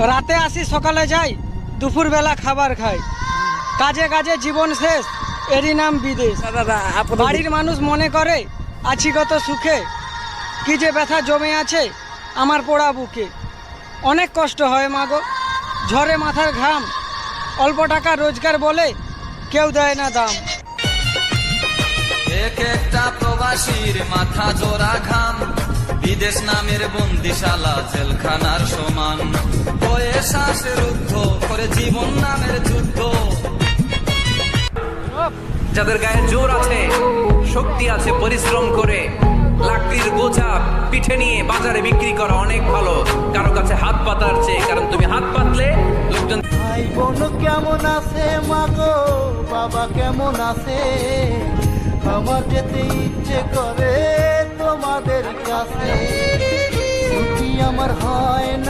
রাতে আসি সকালে যাই, দুপুরবেলা খাবার খাই, কাজে কাজে জীবন শেষ, এরই নাম বিদেশ। বাড়ির মানুষ মনে করে আছি কত সুখে, কি যে ব্যথা জমে আছে আমার পোড়া বুকে। অনেক কষ্ট হয় মাগো, ঝরে মাথার ঘাম, অল্প টাকা রোজগার বলে কেউ দেয় না দাম। এক একটা প্রবাসীর মাথা জোড়া ঘাম, বিদেশ নামের বন্দিশালা জেলখানার সমান। বয়ে শ্বাসে রুদ্ধ করে জীবন নামের যুদ্ধ। যাদের গায়ে জোর আছে, শক্তি আছে, পরিশ্রম করে লাকড়ির বোঝা পিঠে নিয়ে বাজারে বিক্রি করা অনেক ভালো কারো কাছে হাত পাতার চেয়ে। কারণ তুমি হাত পাতলে লোকজন। ভাই বোন কেমন আছে মাগো, বাবা কেমন আছে, আমার যেতে ইচ্ছে করে তোমাদের কাছে। ছুটি আমার হয় না।